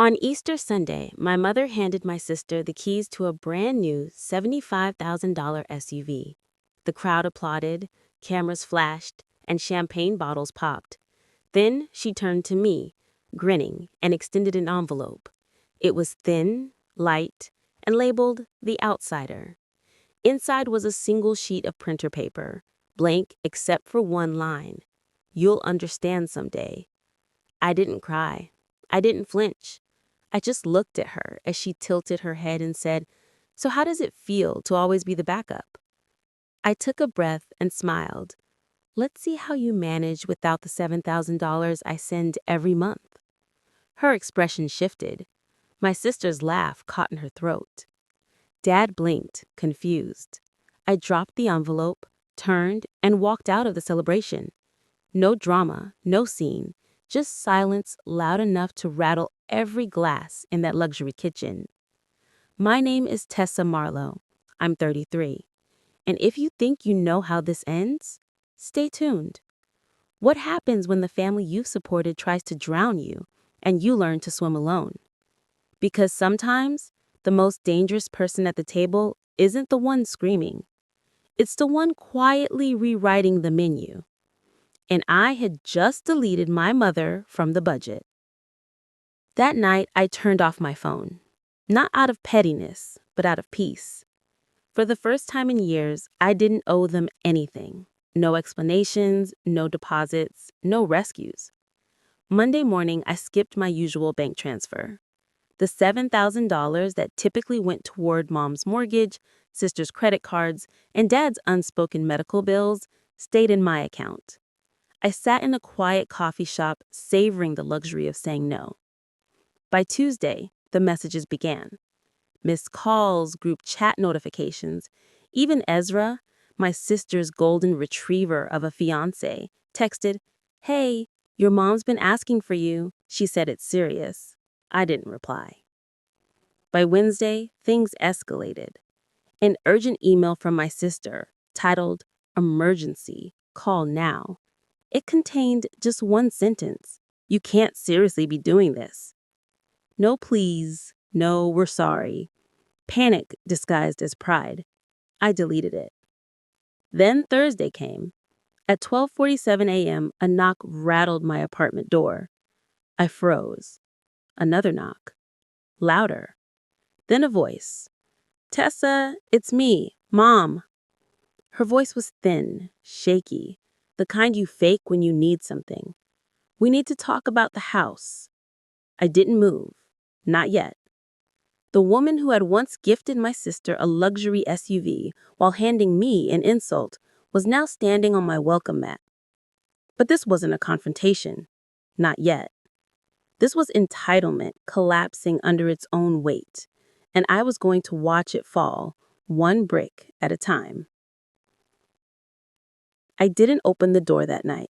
On Easter Sunday, my mother handed my sister the keys to a brand new $75,000 SUV. The crowd applauded, cameras flashed, and champagne bottles popped. Then she turned to me, grinning, and extended an envelope. It was thin, light, and labeled The Outsider. Inside was a single sheet of printer paper, blank except for one line. "You'll understand someday." I didn't cry. I didn't flinch. I just looked at her as she tilted her head and said, "So how does it feel to always be the backup?" I took a breath and smiled. "Let's see how you manage without the $7,000 I send every month." Her expression shifted. My sister's laugh caught in her throat. Dad blinked, confused. I dropped the envelope, turned, and walked out of the celebration. No drama, no scene, just silence loud enough to rattle every glass in that luxury kitchen. My name is Tessa Marlowe. I'm 33. And if you think you know how this ends, stay tuned. What happens when the family you supported tries to drown you and you learn to swim alone? Because sometimes the most dangerous person at the table isn't the one screaming. It's the one quietly rewriting the menu. And I had just deleted my mother from the budget. That night, I turned off my phone. Not out of pettiness, but out of peace. For the first time in years, I didn't owe them anything. No explanations, no deposits, no rescues. Monday morning, I skipped my usual bank transfer. The $7,000 that typically went toward Mom's mortgage, sister's credit cards, and Dad's unspoken medical bills stayed in my account. I sat in a quiet coffee shop, savoring the luxury of saying no. By Tuesday, the messages began. Missed calls, group chat notifications. Even Ezra, my sister's golden retriever of a fiancé, texted, "Hey, your mom's been asking for you. She said it's serious." I didn't reply. By Wednesday, things escalated. An urgent email from my sister, titled "Emergency, Call Now." It contained just one sentence. "You can't seriously be doing this." No please, no we're sorry. Panic disguised as pride. I deleted it. Then Thursday came. At 12:47 a.m., a knock rattled my apartment door. I froze. Another knock. Louder. Then a voice. "Tessa, it's me, Mom." Her voice was thin, shaky, the kind you fake when you need something. "We need to talk about the house." I didn't move. Not yet. The woman who had once gifted my sister a luxury SUV while handing me an insult was now standing on my welcome mat. But this wasn't a confrontation. Not yet. This was entitlement collapsing under its own weight, and I was going to watch it fall, one brick at a time. I didn't open the door that night.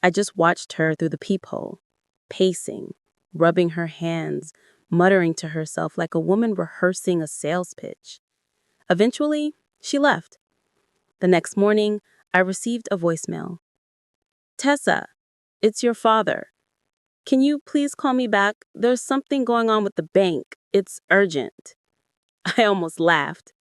I just watched her through the peephole, pacing, rubbing her hands, muttering to herself like a woman rehearsing a sales pitch. Eventually, she left. The next morning, I received a voicemail. "Tessa, it's your father. Can you please call me back? There's something going on with the bank. It's urgent." I almost laughed.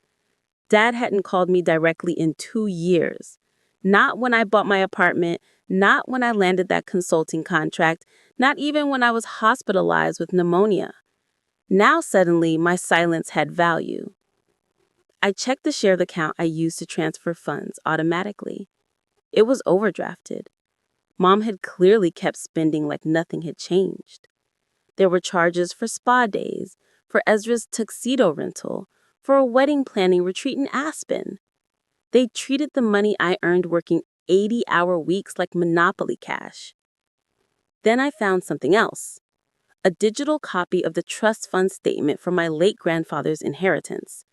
Dad hadn't called me directly in 2 years. Not when I bought my apartment, not when I landed that consulting contract, not even when I was hospitalized with pneumonia. Now suddenly my silence had value. I checked the shared account I used to transfer funds automatically. It was overdrafted. Mom had clearly kept spending like nothing had changed. There were charges for spa days, for Ezra's tuxedo rental, for a wedding planning retreat in Aspen. They treated the money I earned working 80-hour weeks like Monopoly cash. Then I found something else. A digital copy of the trust fund statement from my late grandfather's inheritance.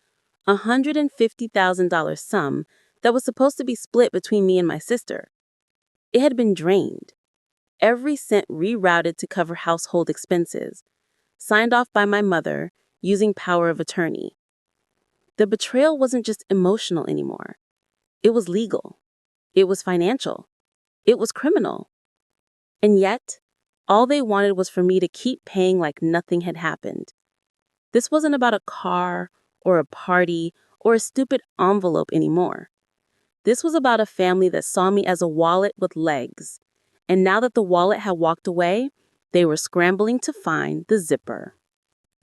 A $150,000 sum that was supposed to be split between me and my sister. It had been drained. Every cent rerouted to cover household expenses. Signed off by my mother, using power of attorney. The betrayal wasn't just emotional anymore. It was legal. It was financial. It was criminal. And yet, All they wanted was for me to keep paying like nothing had happened. This wasn't about a car or a party or a stupid envelope anymore. This was about a family that saw me as a wallet with legs. And now that the wallet had walked away, they were scrambling to find the zipper.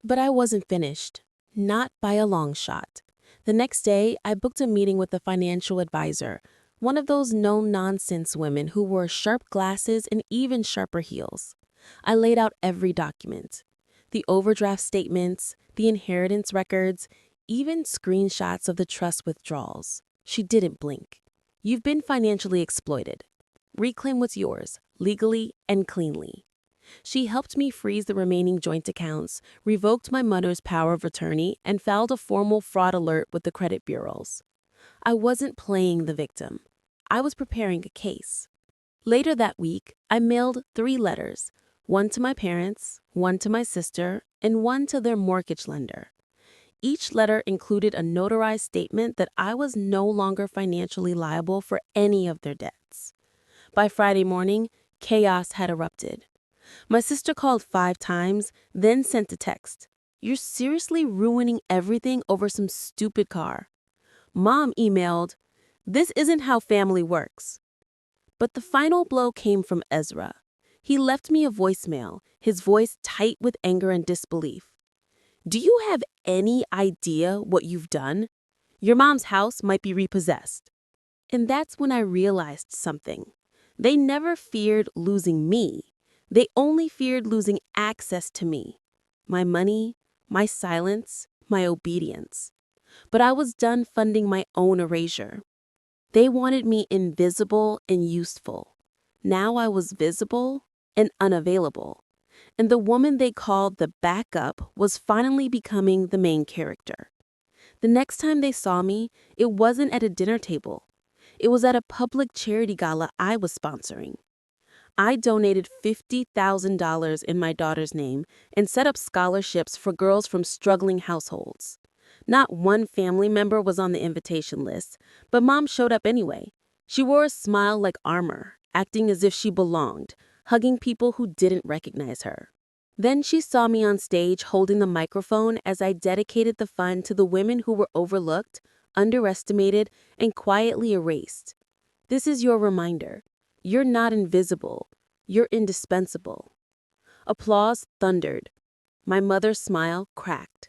But I wasn't finished. Not by a long shot. The next day, I booked a meeting with a financial advisor, one of those no-nonsense women who wore sharp glasses and even sharper heels. I laid out every document. The overdraft statements, the inheritance records, even screenshots of the trust withdrawals. She didn't blink. You've been financially exploited. Reclaim what's yours, legally and cleanly. She helped me freeze the remaining joint accounts, revoked my mother's power of attorney, and filed a formal fraud alert with the credit bureaus. I wasn't playing the victim. I was preparing a case. Later that week, I mailed 3 letters, one to my parents, one to my sister, and one to their mortgage lender. Each letter included a notarized statement that I was no longer financially liable for any of their debts. By Friday morning, chaos had erupted. My sister called 5 times, then sent a text. "You're seriously ruining everything over some stupid car." Mom emailed, "This isn't how family works." But the final blow came from Ezra. He left me a voicemail, his voice tight with anger and disbelief. "Do you have any idea what you've done? Your mom's house might be repossessed." And that's when I realized something. They never feared losing me. They only feared losing access to me. My money, my silence, my obedience. But I was done funding my own erasure. They wanted me invisible and useful. Now I was visible and unavailable. And the woman they called the backup was finally becoming the main character. The next time they saw me, it wasn't at a dinner table. It was at a public charity gala I was sponsoring. I donated $50,000 in my daughter's name and set up scholarships for girls from struggling households. Not one family member was on the invitation list, but Mom showed up anyway. She wore a smile like armor, acting as if she belonged, hugging people who didn't recognize her. Then she saw me on stage holding the microphone as I dedicated the fund to the women who were overlooked, underestimated, and quietly erased. This is your reminder. You're not invisible. You're indispensable. Applause thundered. My mother's smile cracked.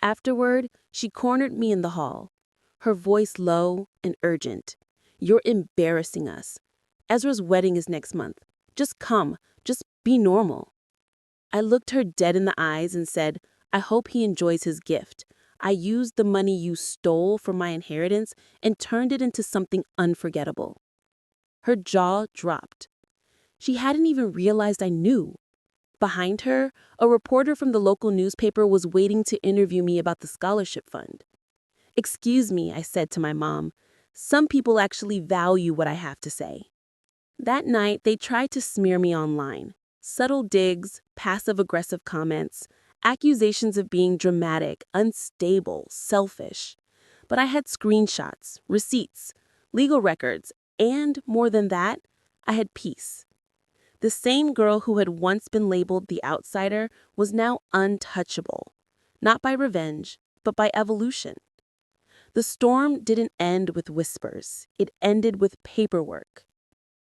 Afterward, she cornered me in the hall, her voice low and urgent. "You're embarrassing us. Ezra's wedding is next month. Just come. Just be normal." I looked her dead in the eyes and said, "I hope he enjoys his gift. I used the money you stole from my inheritance and turned it into something unforgettable." Her jaw dropped. She hadn't even realized I knew. Behind her, a reporter from the local newspaper was waiting to interview me about the scholarship fund. "Excuse me," I said to my mom. "Some people actually value what I have to say." That night, they tried to smear me online. Subtle digs, passive-aggressive comments, accusations of being dramatic, unstable, selfish. But I had screenshots, receipts, legal records, and, more than that, I had peace. The same girl who had once been labeled the outsider was now untouchable. Not by revenge, but by evolution. The storm didn't end with whispers. It ended with paperwork.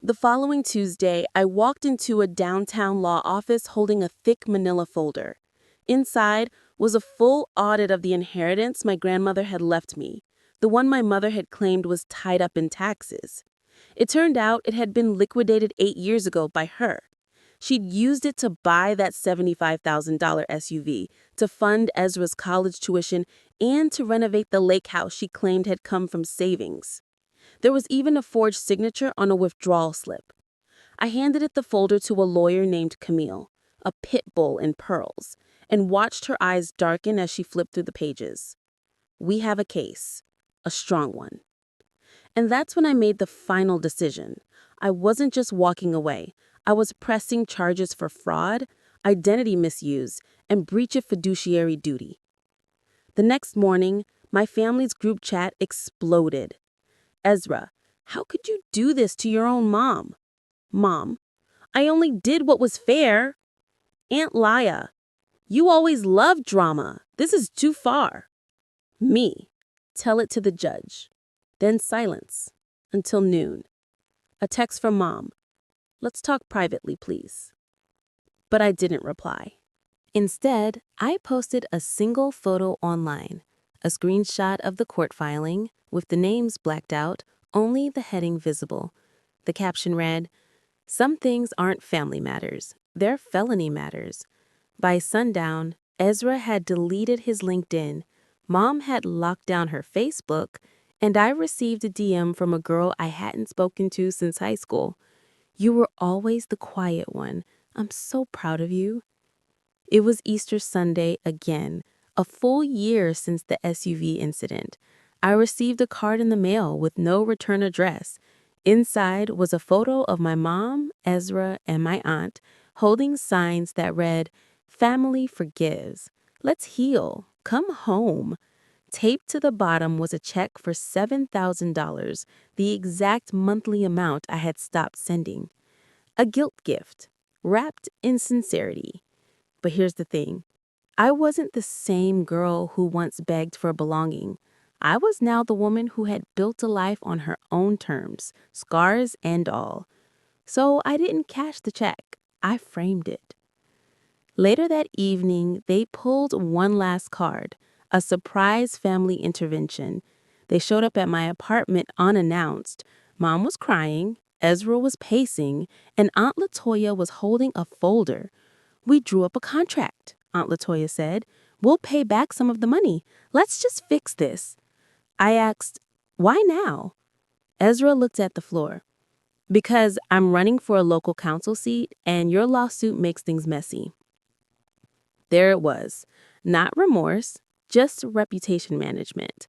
The following Tuesday, I walked into a downtown law office holding a thick manila folder. Inside was a full audit of the inheritance my grandmother had left me, the one my mother had claimed was tied up in taxes. It turned out it had been liquidated 8 years ago by her. She'd used it to buy that $75,000 SUV, to fund Ezra's college tuition, and to renovate the lake house she claimed had come from savings. There was even a forged signature on a withdrawal slip. I handed the folder to a lawyer named Camille, a pit bull in pearls, and watched her eyes darken as she flipped through the pages. "We have a case, a strong one." And that's when I made the final decision. I wasn't just walking away. I was pressing charges for fraud, identity misuse, and breach of fiduciary duty. The next morning, my family's group chat exploded. "Ezra, how could you do this to your own mom?" "Mom, I only did what was fair. Aunt Laya, you always loved drama. This is too far. Me, tell it to the judge. Then silence until noon. A text from Mom. Let's talk privately, please. But I didn't reply. Instead, I posted a single photo online, a screenshot of the court filing with the names blacked out, only the heading visible. The caption read, "Some things aren't family matters, they're felony matters." By sundown, Ezra had deleted his LinkedIn, Mom had locked down her Facebook, and I received a DM from a girl I hadn't spoken to since high school. "You were always the quiet one. I'm so proud of you." It was Easter Sunday again, a full year since the SUV incident. I received a card in the mail with no return address. Inside was a photo of my mom, Ezra, and my aunt holding signs that read, "Family forgives. Let's heal. Come home." Taped to the bottom was a check for $7,000, the exact monthly amount I had stopped sending. A guilt gift, wrapped in sincerity. But here's the thing. I wasn't the same girl who once begged for belonging. I was now the woman who had built a life on her own terms, scars and all. So I didn't cash the check. I framed it. Later that evening, they pulled one last card, a surprise family intervention. They showed up at my apartment unannounced. Mom was crying, Ezra was pacing, and Aunt Latoya was holding a folder. "We drew up a contract," Aunt Latoya said. "We'll pay back some of the money. Let's just fix this." I asked, "Why now?" Ezra looked at the floor. "Because I'm running for a local council seat, and your lawsuit makes things messy." There it was. Not remorse, just reputation management.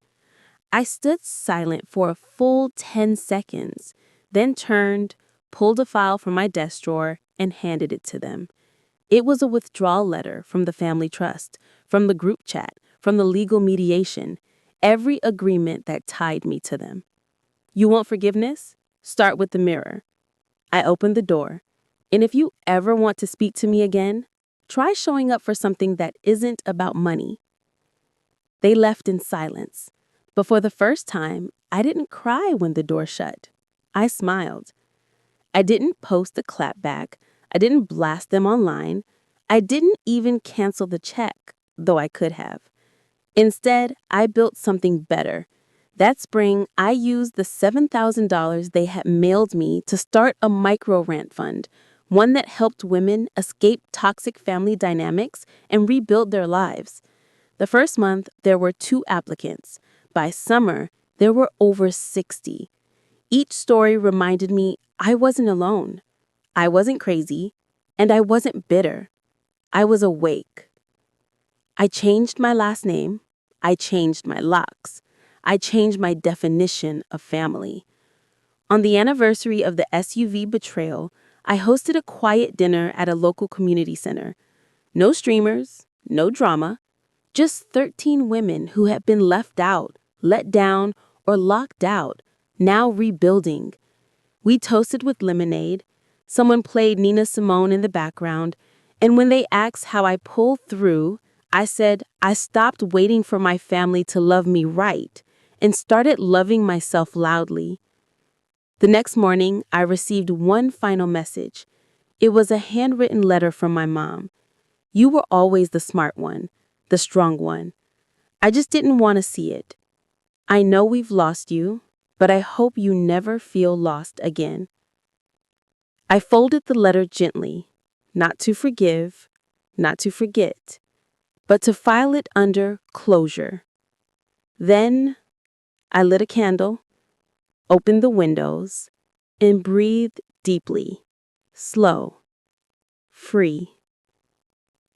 I stood silent for a full 10 seconds, then turned, pulled a file from my desk drawer, and handed it to them. It was a withdrawal letter from the family trust, from the group chat, from the legal mediation, every agreement that tied me to them. "You want forgiveness? Start with the mirror." I opened the door. "And if you ever want to speak to me again, try showing up for something that isn't about money." They left in silence, but for the first time, I didn't cry when the door shut. I smiled. I didn't post a clapback. I didn't blast them online. I didn't even cancel the check, though I could have. Instead, I built something better. That spring, I used the $7,000 they had mailed me to start a micro-rant fund, one that helped women escape toxic family dynamics and rebuild their lives. The first month, there were 2 applicants. By summer, there were over 60. Each story reminded me I wasn't alone. I wasn't crazy, and I wasn't bitter. I was awake. I changed my last name. I changed my locks. I changed my definition of family. On the anniversary of the SUV betrayal, I hosted a quiet dinner at a local community center. No streamers, no drama, just 13 women who had been left out, let down, or locked out, now rebuilding. We toasted with lemonade. Someone played Nina Simone in the background, and when they asked how I pulled through, I said I stopped waiting for my family to love me right and started loving myself loudly. The next morning, I received one final message. It was a handwritten letter from my mom. "You were always the smart one, the strong one. I just didn't want to see it. I know we've lost you, but I hope you never feel lost again." I folded the letter gently, not to forgive, not to forget, but to file it under closure. Then I lit a candle, opened the windows, and breathed deeply, slow, free.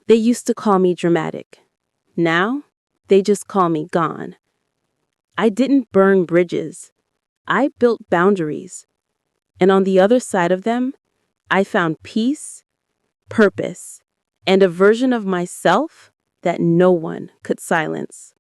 They used to call me dramatic. Now, they just call me gone. I didn't burn bridges. I built boundaries. And on the other side of them, I found peace, purpose, and a version of myself that no one could silence.